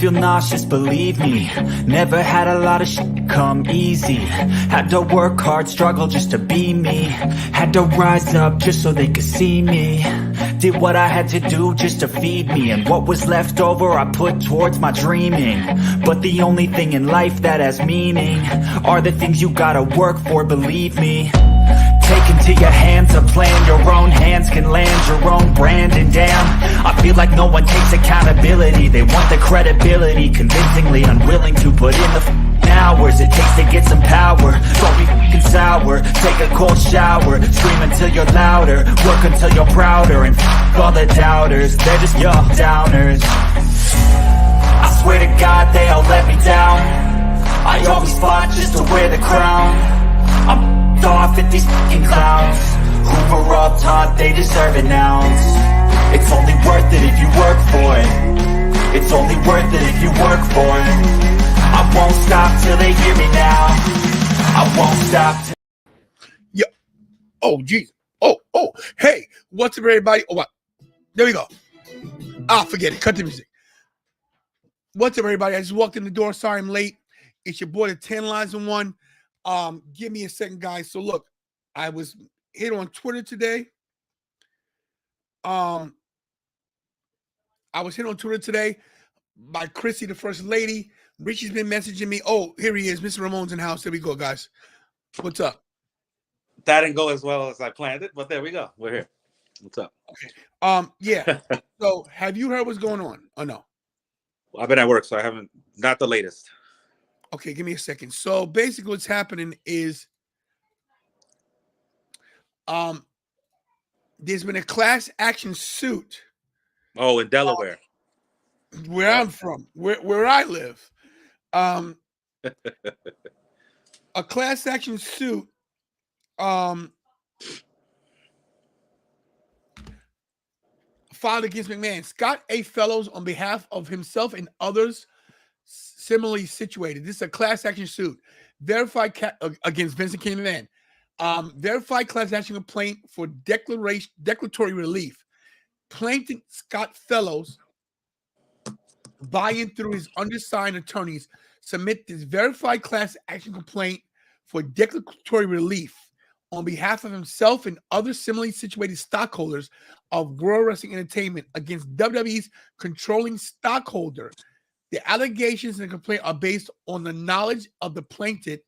feel nauseous, believe me. Never had a lot of shit come easy. Had to work hard, struggle just to be me. Had to rise up just so they could see me. Did what I had to do just to feed me. And what was left over I put towards my dreaming. But the only thing in life that has meaning are the things you gotta work for, believe me. Take into your hands a plan, your own hands can land your own brand. And damn, I feel like no one takes accountability. They want the credibility, convincingly unwilling to put in the hours it takes to get some power. Don't be f***ing sour, take a cold shower. Scream until you're louder, work until you're prouder. And f*** all the doubters, they're just your downers. I swear to God they all let me down. I always fought just to wear the crown. I'm off at these fucking clowns who were all taught they deserve it now. It's only worth it if you work for it. It's only worth it if you work for it. I won't stop till they hear me now. I won't stop till... Yeah. Oh, geez. Oh. Hey, what's up, everybody? Oh, what? There we go. Forget it. Cut the music. What's up, everybody? I just walked in the door. Sorry I'm late. It's your boy, the 10 Lines in One. Give me a second, guys. So look, I was hit on Twitter today. I was hit on Twitter today by Chrissy, the First Lady. Richie's been messaging me. Oh, here he is. Mr. Ramon's in the house. There we go, guys. What's up? That didn't go as well as I planned it, but there we go. We're here. What's up? Okay. Yeah. So have you heard what's going on? Oh, no. Well, I've been at work, so I haven't, not the latest. Okay, give me a second. So basically what's happening is there's been a class action suit. Oh, in Delaware. Where I'm from, where I live. A class action suit filed against McMahon. Scott A. Fellows, on behalf of himself and others similarly situated. This is a class action suit. Verified against Vincent K. McMahon. Verified class action complaint for declaratory relief. Plaintiff Scott Fellows, by and through his undersigned attorneys, submit this verified class action complaint for declaratory relief on behalf of himself and other similarly situated stockholders of World Wrestling Entertainment against WWE's controlling stockholder. The allegations and the complaint are based on the knowledge of the plaintiff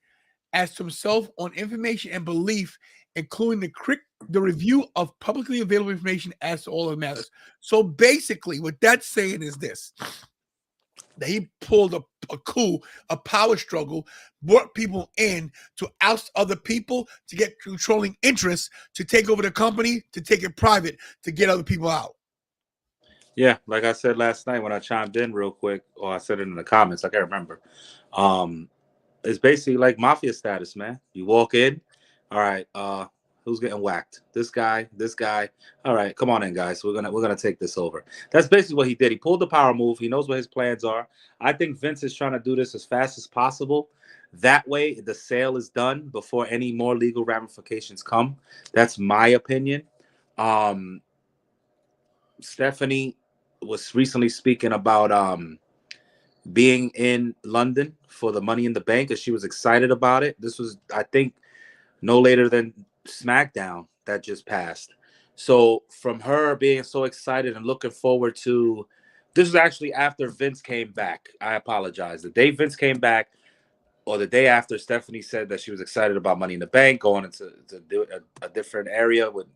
as to himself on information and belief, including the review of publicly available information as to all of the matters. So basically, what that's saying is this: that he pulled a coup, a power struggle, brought people in to oust other people, to get controlling interests, to take over the company, to take it private, to get other people out. Yeah, like I said last night when I chimed in real quick, or I said it in the comments, I can't remember. It's basically like mafia status, man. You walk in, all right, who's getting whacked? This guy. All right, come on in, guys. We're gonna take this over. That's basically what he did. He pulled the power move. He knows what his plans are. I think Vince is trying to do this as fast as possible. That way, the sale is done before any more legal ramifications come. That's my opinion. Stephanie was recently speaking about being in London for the Money in the Bank, and she was excited about it. This was, I think, no later than SmackDown that just passed. So from her being so excited and looking forward to, this was actually after Vince came back. I apologize. The day Vince came back, or the day after, Stephanie said that she was excited about Money in the Bank, going into a different area with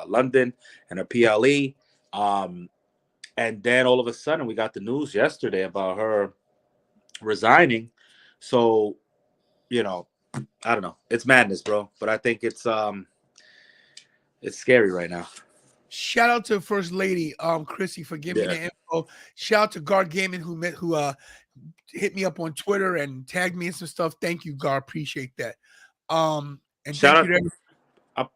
London and her PLE. And then all of a sudden we got the news yesterday about her resigning. So, I don't know. It's madness, bro. But I think it's scary right now. Shout out to First Lady, Chrissy, for giving me the info. Shout out to Guard Gaming who hit me up on Twitter and tagged me in some stuff. Thank you, Guard. Appreciate that. And shout thank you to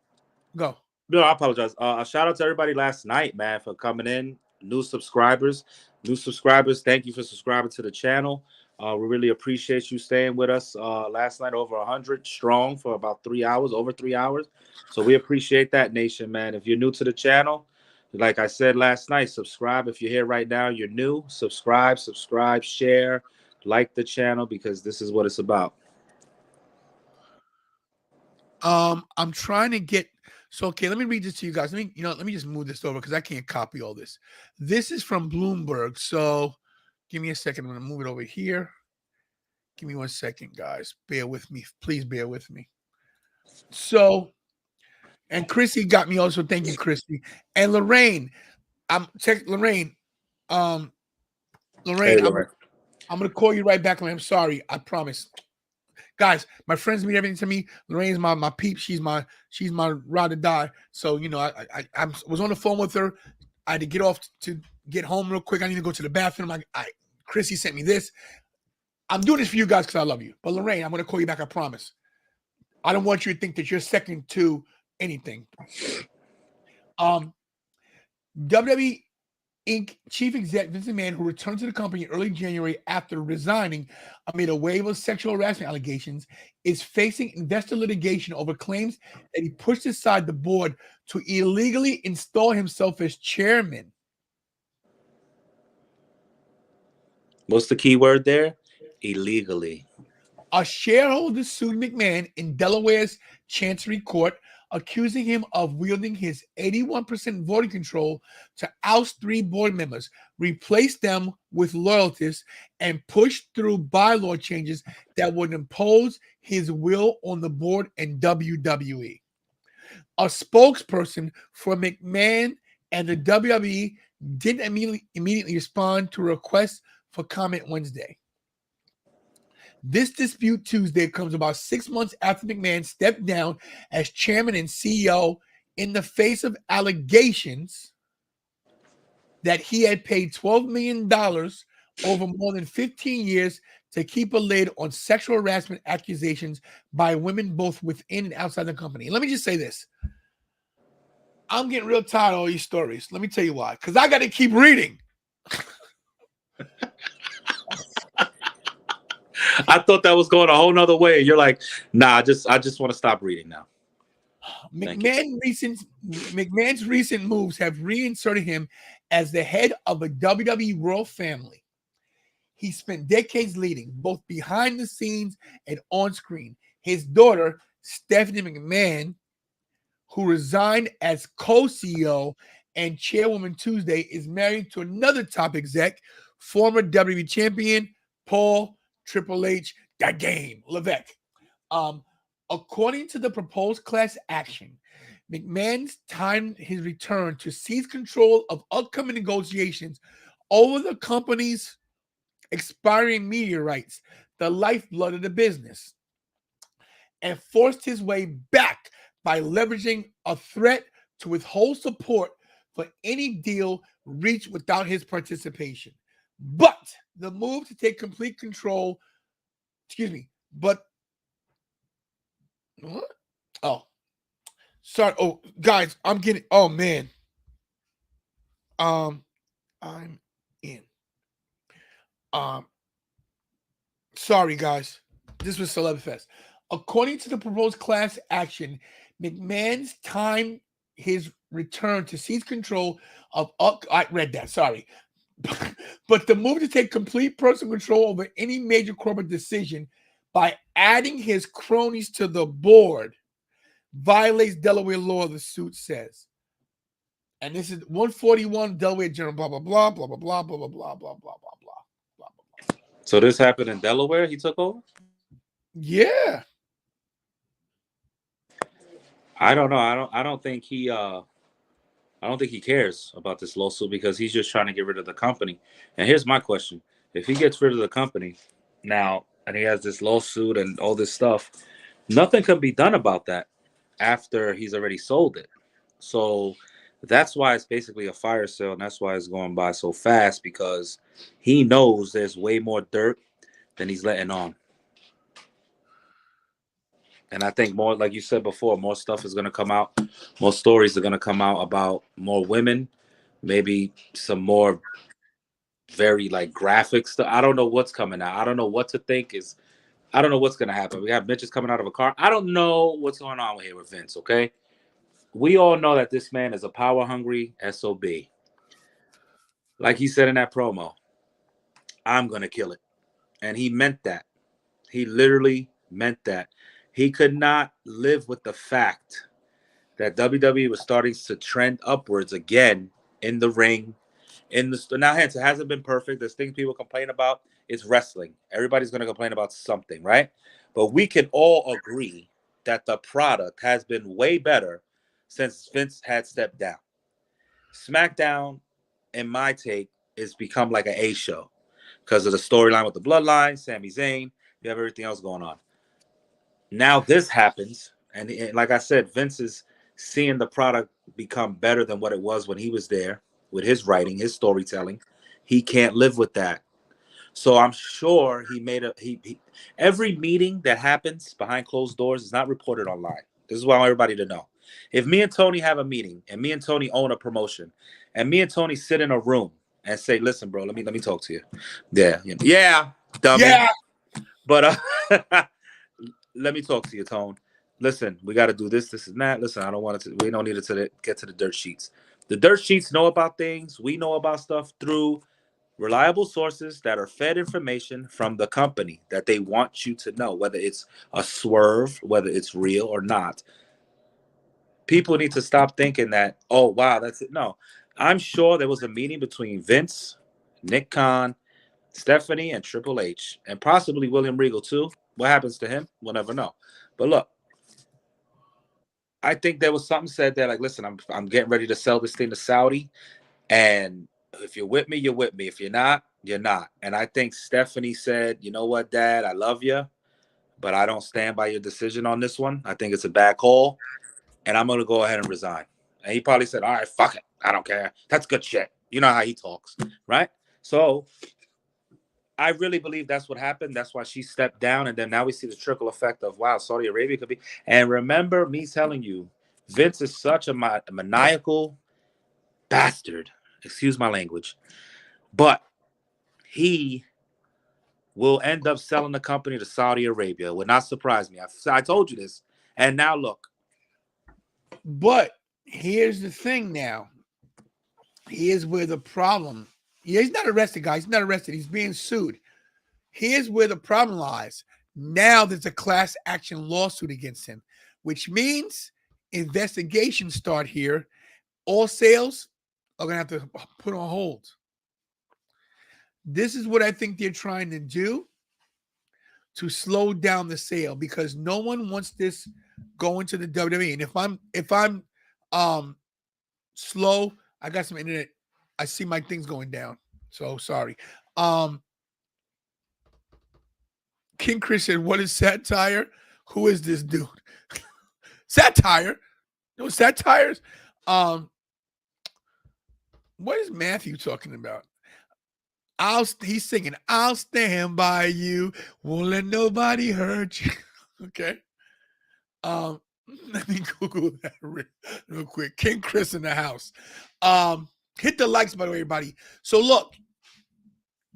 go. No, I apologize. Shout out to everybody last night, man, for coming in. New subscribers. Thank you for subscribing to the channel. We really appreciate you staying with us last night, over 100 strong for about 3 hours, over 3 hours. So we appreciate that, nation, man. If you're new to the channel, like I said last night, subscribe if you're here right now. You're new. Subscribe, share, like the channel, because this is what it's about. I'm trying to get okay, let me read this to you guys. Let me just move this over because I can't copy all this. This is from Bloomberg. So give me a second. I'm gonna move it over here. Give me 1 second, guys. Bear with me. Please bear with me. So, and Chrissy got me also. Thank you, Chrissy. And Lorraine. Check Lorraine. Lorraine, Hey, Lorraine. I'm gonna call you right back. I'm sorry. I promise. Guys, my friends mean everything to me. Lorraine's my peep. She's my ride or die. So I was on the phone with her. I had to get off to get home real quick. I need to go to the bathroom. Chrissy sent me this. I'm doing this for you guys because I love you. But Lorraine, I'm gonna call you back. I promise. I don't want you to think that you're second to anything. WWE Inc. Chief Executive Vince McMahon, who returned to the company in early January after resigning amid a wave of sexual harassment allegations, is facing investor litigation over claims that he pushed aside the board to illegally install himself as chairman. What's the key word there? Illegally. A shareholder sued McMahon in Delaware's Chancery Court, accusing him of wielding his 81% voting control to oust 3 board members, replace them with loyalists, and push through bylaw changes that would impose his will on the board and WWE. A spokesperson for McMahon and the WWE didn't immediately respond to a request for comment Wednesday. This dispute Tuesday comes about 6 months after McMahon stepped down as chairman and CEO in the face of allegations that he had paid $12 million over more than 15 years to keep a lid on sexual harassment accusations by women both within and outside the company. Let me just say this. I'm getting real tired of all these stories. Let me tell you why. Because I got to keep reading. I thought that was going a whole nother way. You're like, nah, I just want to stop reading now. McMahon's recent moves have reinserted him as the head of a WWE royal family. He spent decades leading, both behind the scenes and on screen. His daughter, Stephanie McMahon, who resigned as co-CEO and chairwoman Tuesday, is married to another top exec, former WWE champion Paul Triple H, that game, Levesque. According to the proposed class action, McMahon's timed his return to seize control of upcoming negotiations over the company's expiring media rights, the lifeblood of the business, and forced his way back by leveraging a threat to withhold support for any deal reached without his participation. But the move to take complete control, what? Oh, sorry. Oh, guys, oh man. I'm in. Sorry, guys. This was Celeb Fest. According to the proposed class action, McMahon's timed his return to seize control of. I read that. Sorry. But the move to take complete personal control over any major corporate decision by adding his cronies to the board violates Delaware law, the suit says. And this is 141 Delaware General, blah, blah, blah, blah, blah, blah, blah, blah, blah, blah, blah, blah, blah. So this happened in Delaware? He took over? Yeah. I don't know. I don't think he cares about this lawsuit because he's just trying to get rid of the company. And here's my question. If he gets rid of the company now and he has this lawsuit and all this stuff, nothing can be done about that after he's already sold it. So that's why it's basically a fire sale, and that's why it's going by so fast, because he knows there's way more dirt than he's letting on. And I think more, like you said before, more stuff is going to come out. More stories are going to come out about more women, maybe some more very like graphic stuff. I don't know what's coming out. I don't know what to think I don't know what's going to happen. We have bitches coming out of a car. I don't know what's going on here with Vince, okay? we all know that this man is a power hungry SOB. Like he said in that promo, I'm gonna kill it. And he meant that. He literally meant that. He could not live with the fact that WWE was starting to trend upwards again in the ring. In the now, hence it hasn't been perfect. There's things people complain about. It's wrestling. Everybody's going to complain about something, right? But we can all agree that the product has been way better since Vince had stepped down. SmackDown, in my take, is become like an A show because of the storyline with the Bloodline, Sami Zayn. You have everything else going on. Now this happens, and like I said, Vince is seeing the product become better than what it was when he was there with his writing, his storytelling. He can't live with that. So I'm sure he made he every meeting that happens behind closed doors is not reported online. This is what I want everybody to know. If me and Tony have a meeting and me and Tony own a promotion and me and Tony sit in a room and say, listen, bro, let me talk to you. Yeah, dummy. Yeah. But let me talk to you, Tone. Listen, we got to do this and that. Listen, I don't want it to. We don't need it to get to the dirt sheets. The dirt sheets know about things. We know about stuff through reliable sources that are fed information from the company that they want you to know, whether it's a swerve, whether it's real or not. People need to stop thinking that, oh, wow, that's it. No, I'm sure there was a meeting between Vince, Nick Khan, Stephanie, and Triple H, and possibly William Regal, too. What happens to him? We'll never know. But look, I think there was something said there like, listen, I'm getting ready to sell this thing to Saudi, and if you're with me, you're with me. If you're not, you're not. And I think Stephanie said, you know what, Dad, I love you, but I don't stand by your decision on this one. I think it's a bad call, and I'm going to go ahead and resign. And he probably said, all right, fuck it. I don't care. That's good shit. You know how he talks, right? So I really believe that's what happened. That's why she stepped down. And then now we see the trickle effect of, wow, Saudi Arabia could be. And remember me telling you, Vince is such a maniacal bastard. Excuse my language. But he will end up selling the company to Saudi Arabia. It would not surprise me. I told you this. And now look. But here's the thing now. Here's where the problem. Yeah, he's not arrested, guys. He's not arrested. He's being sued. Here's where the problem lies. Now there's a class action lawsuit against him, which means investigations start here. All sales are going to have to put on hold. This is what I think they're trying to do to slow down the sale because no one wants this going to the WWE. And if I'm slow, I got some internet. I see my things going down. So sorry. King Chris said, what is satire? Who is this dude? Satire? No satires? What is Matthew talking about? He's singing, I'll stand by you, won't let nobody hurt you. Okay. Let me Google that real quick. King Chris in the house. Hit the likes, by the way, everybody. So look,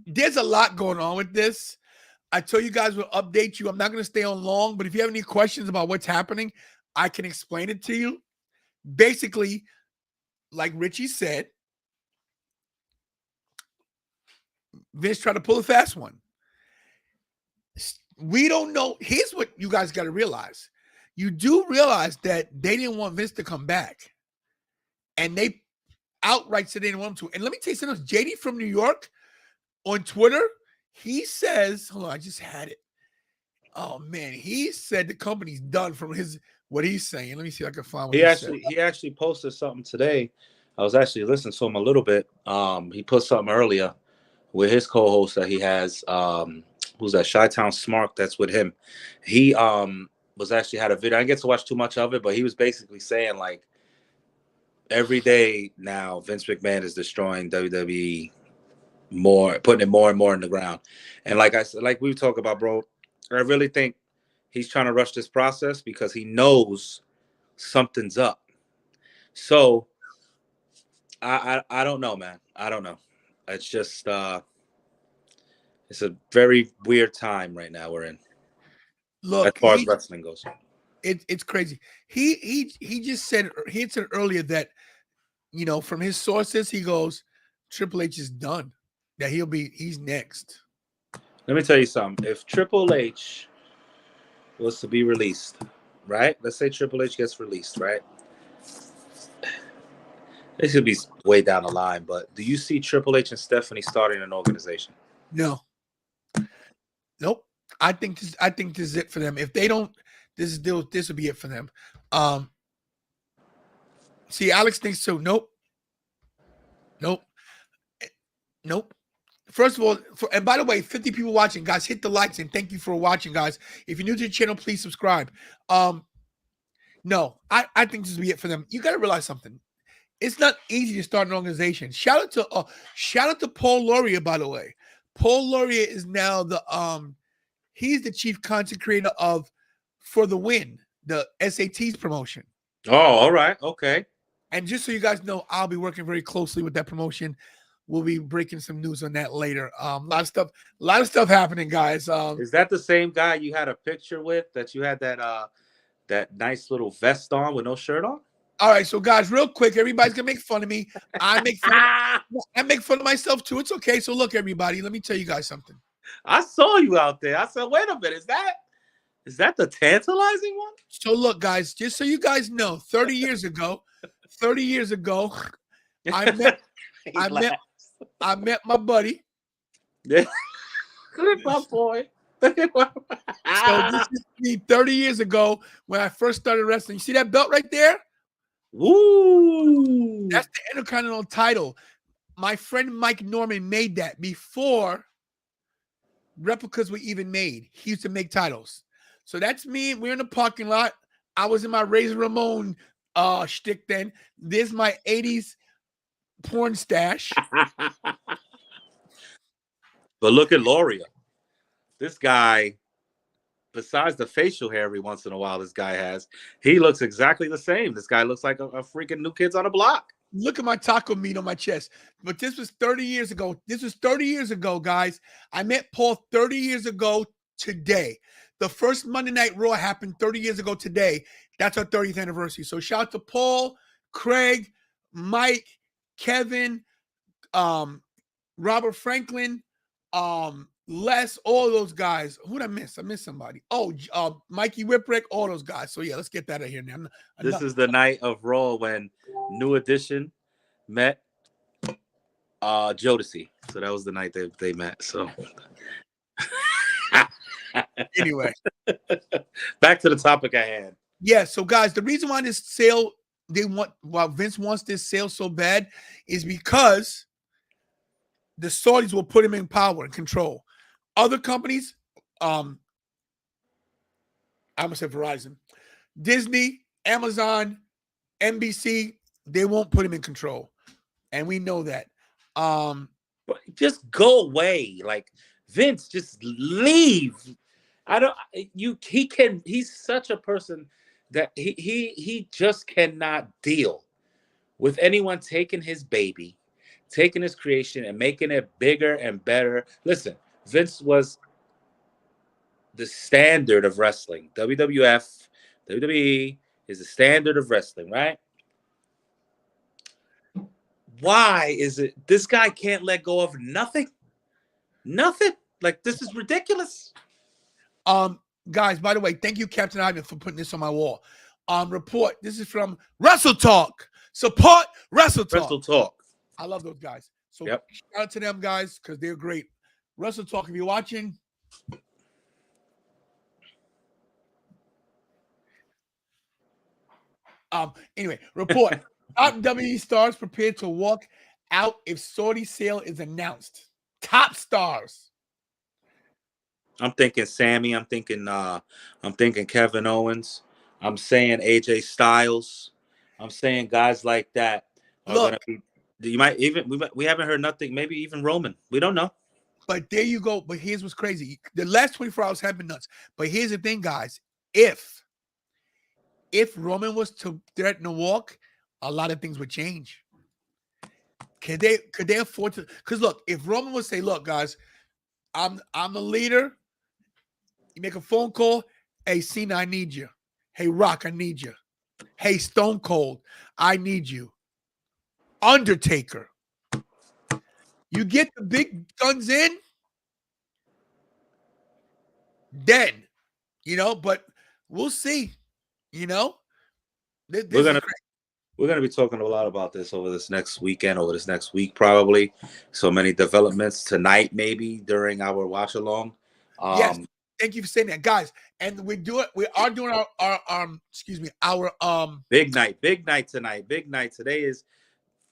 there's a lot going on with this. I told you guys we'll update you. I'm not going to stay on long, but if you have any questions about what's happening, I can explain it to you. Basically, like Richie said, Vince tried to pull a fast one. We don't know. Here's what you guys got to realize. You do realize that they didn't want Vince to come back. And they outright said they didn't want him to. And let me tell you something else. JD from New York on Twitter, he says, hold on, I just had it. Oh, man. He said the company's done from what he's saying. Let me see if I can find what he actually posted something today. I was actually listening to him a little bit. He put something earlier with his co-host that he has, who's that Chi-Town Smart that's with him. He was actually had a video. I didn't get to watch too much of it, but he was basically saying like every day now Vince McMahon is destroying WWE more, putting it more and more in the ground. And like I said, like we talk about, bro, I really think he's trying to rush this process because he knows something's up. So I don't know, man. I don't know. It's just it's a very weird time right now we're in. Look, as far as wrestling goes. It's crazy. He just said earlier that, you know, from his sources, he goes, Triple H is done. That he's next. Let me tell you something. If Triple H was to be released, right? Let's say Triple H gets released, right? This should be way down the line, but do you see Triple H and Stephanie starting an organization? No. Nope. I think this is it for them. If they don't, this will be it for them. See, Alex thinks so. Nope. First of all, and by the way, 50 people watching, guys, hit the likes and thank you for watching, guys. If you're new to the channel, please subscribe. No, I think this will be it for them. You got to realize something. It's not easy to start an organization. Shout out to Paul Laurier, by the way. Paul Laurier is now he's the chief content creator of For the Win, the SATs promotion. Oh, all right. Okay. And just so you guys know, I'll be working very closely with that promotion. We'll be breaking some news on that later. A lot of stuff happening, guys. Is that the same guy you had a picture with that you had that nice little vest on with no shirt on? All right, so guys, real quick, everybody's gonna make fun of me. I make fun of myself too. It's okay. So look, everybody, let me tell you guys something. I saw you out there. I said, wait a minute, is that the tantalizing one? So look, guys, just so you guys know, 30 years ago, I met my buddy. Yeah. Look at my boy. So this is me 30 years ago when I first started wrestling. You see that belt right there? Woo! That's the Intercontinental title. My friend Mike Norman made that before replicas were even made. He used to make titles. So that's me. We're in the parking lot. I was in my Razor Ramon shtick then. This my 80s porn stash. But look at Laurier. This guy, besides the facial hair every once in a while this guy has, he looks exactly the same. This guy looks like a freaking New Kids on the Block. Look at my taco meat on my chest. But this was 30 years ago. This was 30 years ago, guys. I met Paul 30 years ago today. The first Monday Night Raw happened 30 years ago today. That's our 30th anniversary. So shout out to Paul, Craig, Mike, Kevin, Robert Franklin, Les, all those guys. Who'd I miss? I missed somebody. Oh, Mikey Whipwreck, all those guys. So yeah, let's get that out of here now. This is the night of Raw when New Edition met Jodeci. So that was the night they met. So anyway, back to the topic I had. Yeah, so guys, the reason why this sale Vince wants this sale so bad is because the Saudis will put him in power and control. Other companies, I almost said Verizon, Disney, Amazon, NBC, they won't put him in control. And we know that. But just go away. Like, Vince, just leave. He's such a person that he just cannot deal with anyone taking his baby, taking his creation and making it bigger and better. Listen, Vince was the standard of wrestling. WWF, WWE is the standard of wrestling, right? Why is it this guy can't let go of nothing? Nothing. Like, this is ridiculous. Guys, by the way, thank you, Captain Ivan, for putting this on my wall. Report. This is from Wrestle Talk. Support Wrestle Talk. Wrestle Talk. I love those guys. So yep. Shout out to them guys because they're great. Wrestle Talk, if you're watching. Anyway, report. Top WWE stars prepared to walk out if Saudi sale is announced. Top stars. I'm thinking Sammy. I'm thinking Kevin Owens. I'm saying AJ Styles. I'm saying guys like that are going to be. You might even we haven't heard nothing. Maybe even Roman. We don't know. But there you go. But here's what's crazy. The last 24 hours have been nuts. But here's the thing, guys. If Roman was to threaten to walk, a lot of things would change. Could they afford to? Because look, if Roman would say, "Look, guys, I'm a leader." You make a phone call. Hey, Cena, I need you. Hey, Rock, I need you. Hey, Stone Cold, I need you. Undertaker. You get the big guns in, then, but we'll see. This We're is gonna crazy. we're gonna be talking a lot about this over this next weekend, over this next week, probably. So many developments tonight, maybe during our watch along. Yes, thank you for saying that, guys. And we are doing our Big night tonight. Big night. Today is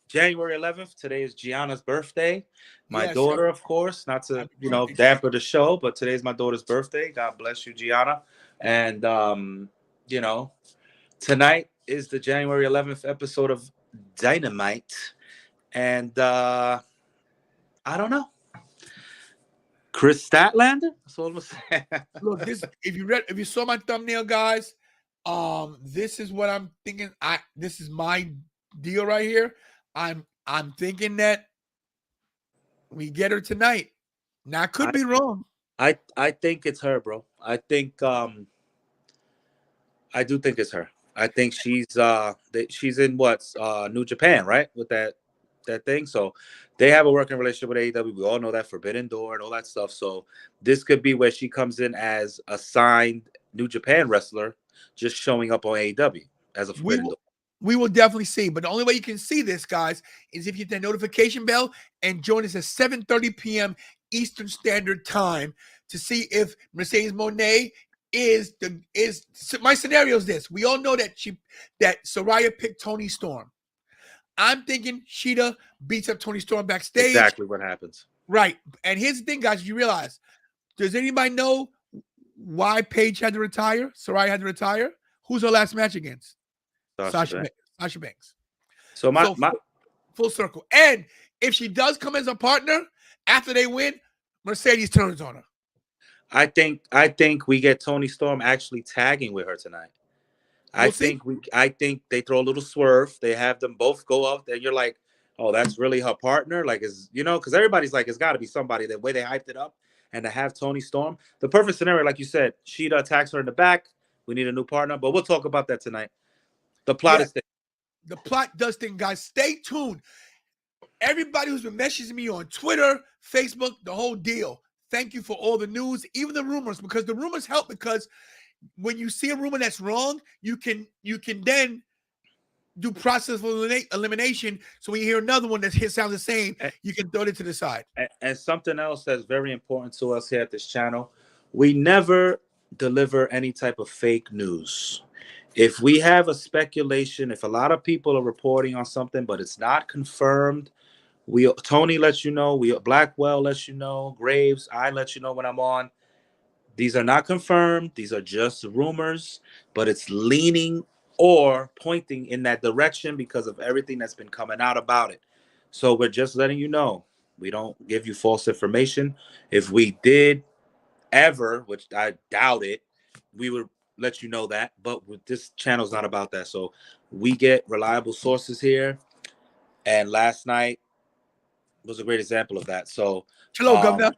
January 11th. Today is Gianna's birthday. My yes, daughter, of course, not to, happy birthday. damper the show, but today's my daughter's birthday. God bless you, Gianna. And, tonight is the January 11th episode of Dynamite. And I don't know. Chris Statlander? That's all I'm going to say. Look, if you saw my thumbnail, guys, this is what I'm thinking. This is my deal right here. I'm thinking that we get her tonight. Now I could be wrong. I think it's her, bro. I do think it's her. I think she's in New Japan, right? With that thing. So they have a working relationship with AEW. We all know that, Forbidden Door and all that stuff. So this could be where she comes in as a signed New Japan wrestler, just showing up on AEW as a Forbidden Door. We will definitely see. But the only way you can see this, guys, is if you hit that notification bell and join us at 7:30 p.m. Eastern Standard Time to see if Mercedes Moné is my scenario is this. We all know that Saraya picked Toni Storm. I'm thinking Sheeta beats up Toni Storm backstage. Exactly what happens. Right. And here's the thing, guys. You realize, does anybody know why Paige had to retire? Saraya had to retire? Who's her last match against? Sasha Banks. So my full circle. And if she does come as a partner after they win, Mercedes turns on her. I think we get Toni Storm actually tagging with her tonight. I think they throw a little swerve. They have them both go up, and you're like, oh, that's really her partner. Like, because everybody's like, it's got to be somebody. The way they hyped it up, and to have Toni Storm, the perfect scenario, like you said, Sheeta attacks her in the back. We need a new partner, but we'll talk about that tonight. The plot is thick. The plot does thing, guys. Stay tuned. Everybody who's been messaging me on Twitter, Facebook, the whole deal. Thank you for all the news, even the rumors, because the rumors help. Because when you see a rumor that's wrong, you can then do process of elimination. So when you hear another one that sounds the same, you can throw it to the side. And something else that's very important to us here at this channel, we never deliver any type of fake news. If we have a speculation, if a lot of people are reporting on something, but it's not confirmed, Tony lets you know, Blackwell lets you know, Graves, I let you know when I'm on. These are not confirmed. These are just rumors, but it's leaning or pointing in that direction because of everything that's been coming out about it. So we're just letting you know. We don't give you false information. If we did ever, which I doubt it, we would let you know that. But this channel's not about that. So we get reliable sources here. And last night was a great example of that. So hello, Governor.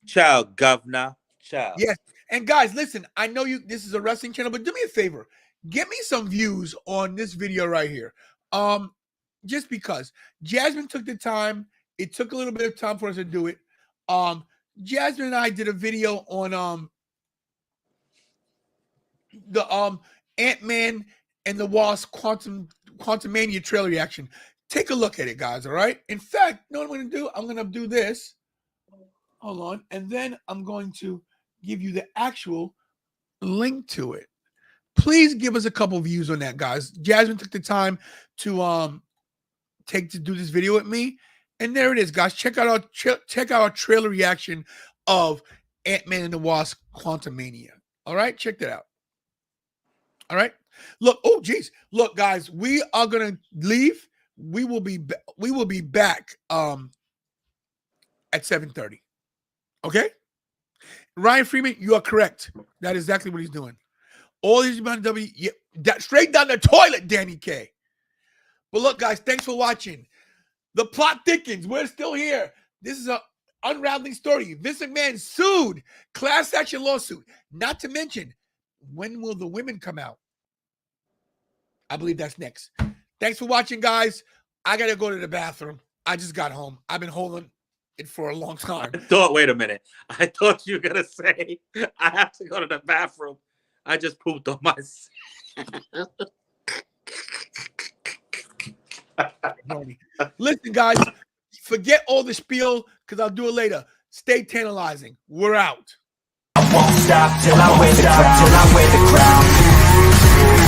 Ciao, Governor. Ciao. Yes. And guys, listen, I know this is a wrestling channel, but do me a favor. Get me some views on this video right here. Just because Jasmine took the time, it took a little bit of time for us to do it. Jasmine and I did a video on the Ant-Man and the Wasp Quantumania trailer reaction. Take a look at it, guys. All right. In fact, you know what I'm going to do? I'm going to do this. Hold on. And then I'm going to give you the actual link to it. Please give us a couple views on that, guys. Jasmine took the time to do this video with me, and there it is, guys. Check out our trailer reaction of Ant-Man and the Wasp: Quantumania. All right, check that out. All right, look. Oh, geez, look, guys. We are gonna leave. We will be back at 7:30. Okay, Ryan Freeman, you are correct. That is exactly what he's doing. All these about straight down the toilet, Danny K. But look, guys, thanks for watching. The plot thickens. We're still here. This is an unraveling story. Vince McMahon sued, class action lawsuit. Not to mention, When will the women come out? I believe that's next. Thanks for watching, guys. I got to go to the bathroom. I just got home. I've been holding it for a long time. Wait a minute. I thought you were going to say, I have to go to the bathroom. I just pooped on myself. Listen, guys, forget all the spiel because I'll do it later. Stay tantalizing. We're out. I won't stop till I wear the crown.